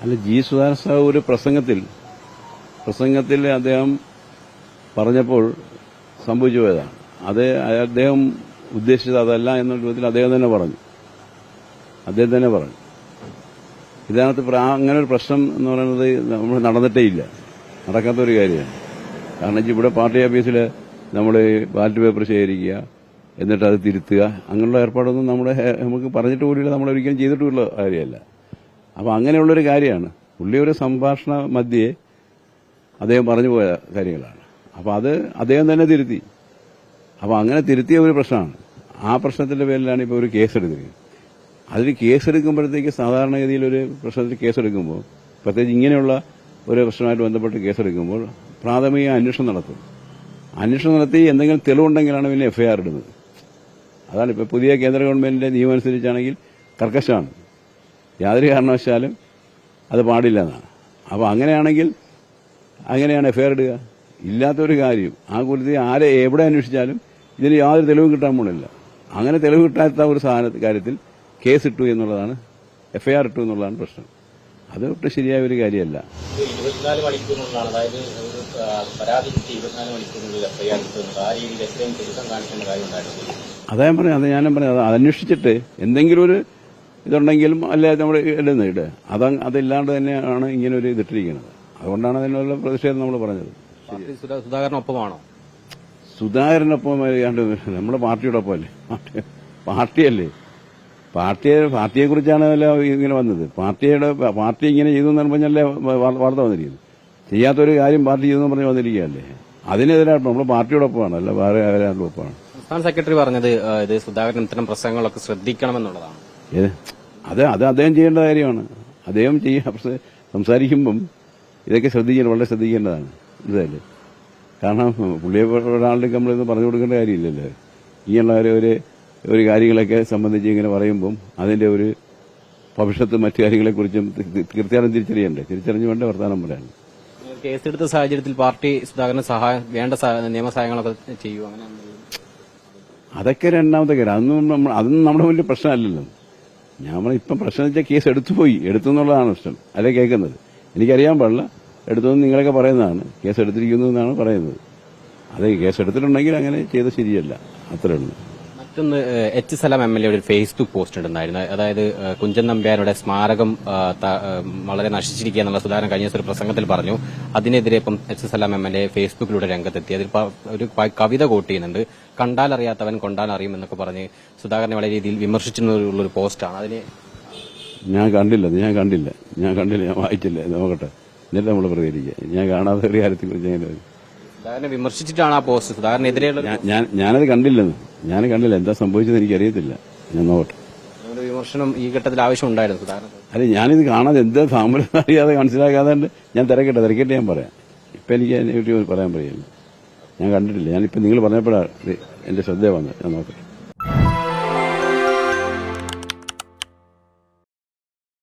അല്ല, ജി സുധാകരൻ സാഹു ഒരു പ്രസംഗത്തിൽ അദ്ദേഹം പറഞ്ഞപ്പോൾ സംഭവിച്ചു പോയതാണ്. അത് അദ്ദേഹം ഉദ്ദേശിച്ചത് അതല്ല എന്ന രൂപത്തിൽ അദ്ദേഹം തന്നെ പറഞ്ഞു. ഇതിനകത്ത് അങ്ങനെ ഒരു പ്രശ്നം എന്ന് പറയുന്നത് നമ്മൾ നടന്നിട്ടേ ഇല്ല, നടക്കാത്ത ഒരു കാര്യമാണ്. കാരണം ഇവിടെ പാർട്ടി ഓഫീസിൽ നമ്മൾ ബാലറ്റ് പേപ്പർ ശേഖരിക്കുക, എന്നിട്ട് അത് തിരുത്തുക, അങ്ങനെയുള്ള ഏർപ്പാടൊന്നും നമുക്ക് പറഞ്ഞിട്ട് പോലില്ല, നമ്മളൊരിക്കലും ചെയ്തിട്ടുള്ള കാര്യമല്ല. അപ്പം അങ്ങനെയുള്ളൊരു കാര്യമാണ്. പുള്ളി ഒരു സംഭാഷണ മധ്യേ അദ്ദേഹം പറഞ്ഞു പോയ കാര്യങ്ങളാണ്. അപ്പം അത് അദ്ദേഹം തന്നെ തിരുത്തി. അപ്പം അങ്ങനെ തിരുത്തിയ ഒരു പ്രശ്നമാണ്. ആ പ്രശ്നത്തിന്റെ പേരിലാണ് ഇപ്പോൾ ഒരു കേസെടുത്തിരിക്കുന്നത്. അതിൽ കേസെടുക്കുമ്പോഴത്തേക്ക് സാധാരണഗതിയിൽ ഒരു പ്രശ്നത്തിൽ കേസെടുക്കുമ്പോൾ, പ്രത്യേകിച്ച് ഇങ്ങനെയുള്ള ഒരു പ്രശ്നമായിട്ട് ബന്ധപ്പെട്ട് കേസെടുക്കുമ്പോൾ പ്രാഥമിക അന്വേഷണം നടത്തും. അന്വേഷണം നടത്തി എന്തെങ്കിലും തെളിവുണ്ടെങ്കിലാണ് പിന്നെ എഫ്ഐആർ ഇടുന്നത്. അതാണ് ഇപ്പോൾ പുതിയ കേന്ദ്ര ഗവൺമെന്റിന്റെ നിയമം അനുസരിച്ചാണെങ്കിൽ കർക്കശമാണ്, യാതൊരു കാരണവശാലും അത് പാടില്ല എന്നാണ്. അപ്പോൾ അങ്ങനെയാണ് എഫ്ഐആർ ഇടുക. ഇല്ലാത്തൊരു കാര്യം ആ കുലത്തിൽ എവിടെ അന്വേഷിച്ചാലും ഇതിന് യാതൊരു തെളിവും കിട്ടാൻ പോണില്ല. അങ്ങനെ തെളിവ് കിട്ടാത്ത ഒരു കാര്യത്തിൽ കേസിട്ടു എന്നുള്ളതാണ്, എഫ്ഐആർ ഇട്ടു എന്നുള്ളതാണ് പ്രശ്നം. അത് ഒട്ടും ശരിയായ ഒരു കാര്യമല്ല. 24 മണിക്കൂറിനുള്ളതാണ്, അതായത് ഒരു പരാതി കിട്ടി 24 മണിക്കൂറിനുള്ളിൽ എഫ്ഐആർ കിട്ടുന്നത്. ആ രീതിയിൽ എത്രയും തിരുത്തം കാണിക്കേണ്ട കാര്യം ഉണ്ടായിരുന്നു. അദ്ദേഹം പറഞ്ഞു, അത് ഞാനും പറഞ്ഞു, അത് അന്വേഷിച്ചിട്ട് എന്തെങ്കിലും ഒരു ഇതുണ്ടെങ്കിലും അല്ലെ നമ്മൾ ഇടുന്നത്. അതില്ലാണ്ട് തന്നെയാണ് ഇങ്ങനെ ഒരു ഇതിട്ടിരിക്കുന്നത്. അതുകൊണ്ടാണ് അതിനുള്ള പ്രതിഷേധം നമ്മൾ പറഞ്ഞത്. സുധാകരനൊപ്പമാണോ? സുധാകരനൊപ്പം നമ്മുടെ പാർട്ടിയുടെ ഒപ്പമല്ലേ, പാർട്ടിയല്ലേ, പാർട്ടിയെ കുറിച്ചാണ് ഇങ്ങനെ വന്നത്. പാർട്ടി ഇങ്ങനെ ചെയ്തു എന്ന് പറഞ്ഞല്ലേ വാർത്ത വന്നിരിക്കുന്നത്. ചെയ്യാത്തൊരു കാര്യം പാർട്ടി ചെയ്തെന്ന് പറഞ്ഞ് വന്നിരിക്കുകയല്ലേ. അതിനെതിരായിട്ട് നമ്മൾ പാർട്ടിയോടൊപ്പമാണ്, അല്ല വേറെ ആരുടെ ഒപ്പമാണ്. സംസ്ഥാന സെക്രട്ടറി പറഞ്ഞത് ഇത് സുധാകരൻ ഇത്തരം പ്രസംഗങ്ങളൊക്കെ ശ്രദ്ധിക്കണമെന്നുള്ളതാണ്. അത് അദ്ദേഹം ചെയ്യേണ്ട കാര്യമാണ്. അദ്ദേഹം സംസാരിക്കുമ്പം ഇതൊക്കെ വളരെ ശ്രദ്ധിക്കേണ്ടതാണ്. ഇതല്ലേ, കാരണം പുള്ളിയെ ഒരാളുടെ നമ്മളിന്ന് പറഞ്ഞു കൊടുക്കേണ്ട കാര്യമില്ലല്ലോ. ഇങ്ങനെയുള്ള ഒരു കാര്യങ്ങളൊക്കെ സംബന്ധിച്ച് ഇങ്ങനെ പറയുമ്പം അതിന്റെ ഒരു ഭവിഷ്യത്ത് മറ്റു കാര്യങ്ങളെക്കുറിച്ചും തീർച്ചയായും തിരിച്ചറിഞ്ഞു വേണ്ട വർത്തമാനം പറയാൻ. കേസെടുത്ത സാഹചര്യത്തിൽ പാർട്ടി സുധാകരന് വേണ്ട നിയമസഹായങ്ങളൊക്കെ ചെയ്യൂ, അങ്ങനെ അതൊക്കെ രണ്ടാമത്തെ കാര്യം. അതൊന്നും നമ്മുടെ വലിയ പ്രശ്നമല്ലല്ലോ. ഞാൻ ഇപ്പം പ്രശ്നം വെച്ചാൽ കേസ് എടുത്തു എന്നുള്ളതാണ് പ്രശ്നം, അല്ലെ കേൾക്കുന്നത്. എനിക്കറിയാൻ പാടില്ല, എടുത്തെന്ന് നിങ്ങളൊക്കെ പറയുന്നതാണ്. കേസ് എടുത്തിരിക്കുന്നു എന്നാണ് പറയുന്നത്. അത് കേസ് എടുത്തിട്ടുണ്ടെങ്കിൽ അങ്ങനെ ചെയ്ത് ശരിയല്ല, അത്രേ ഉള്ളൂ. മറ്റൊന്ന്, എച്ച് സലാം എം എൽ എയുടെ ഒരു ഫേസ്ബുക്ക് പോസ്റ്റ് ഉണ്ടായിരുന്നു. അതായത് കുഞ്ചൻ നമ്പ്യാരുടെ സ്മാരകം വളരെ നശിച്ചിരിക്കുക എന്നുള്ള സുധാകരൻ കഴിഞ്ഞ ദിവസം ഒരു പ്രസംഗത്തിൽ പറഞ്ഞു. അതിനെതിരെ ഇപ്പം H Salam M L A ഫേസ്ബുക്കിലൂടെ രംഗത്തെത്തി. അതിൽ ഒരു കവിത കോട്ട് ചെയ്യുന്നുണ്ട്. കണ്ടാലറിയാത്തവൻ കൊണ്ടാലറിയും എന്നൊക്കെ പറഞ്ഞ് സുധാകരനെ വളരെ രീതിയിൽ വിമർശിച്ചുള്ളൊരു പോസ്റ്റാണ്. അതിന് ഞാൻ കണ്ടില്ല, ഞാൻ വായിച്ചില്ല. നോക്കട്ടെ, എന്നിട്ട് നമ്മൾ പ്രതികരിക്കുക. ഞാൻ കാണാത്ത ഒരു കാര്യത്തെക്കുറിച്ച് സുധാകരനെ വിമർശിച്ചിട്ടാണ് ആ പോസ്റ്റ്. സുധാകരനെതിരെയുള്ള ഞാനത് കണ്ടില്ലെന്ന്. എന്താ സംഭവിച്ചത് എനിക്കറിയത്തില്ല. ഞാൻ നോക്കട്ടെ. വിമർശനം ഈ ഘട്ടത്തിൽ ആവശ്യമുണ്ടായിരുന്നു സുധാകരൻ. അല്ല, ഞാനിത് കാണാതെ എന്താ സാമ്പത്തികം അറിയാതെ മനസ്സിലാക്കാതെ ഞാൻ തിരക്കട്ടെ ഞാൻ പറയാം. ഇപ്പം എനിക്ക് അതിനെപ്പറ്റി പറയാൻ പറയില്ല. ഞാൻ കണ്ടിട്ടില്ല. ഞാനിപ്പോൾ നിങ്ങൾ പറഞ്ഞപ്പോഴാണ് എന്റെ ശ്രദ്ധ വന്നത്. ഞാൻ നോക്കട്ടെ.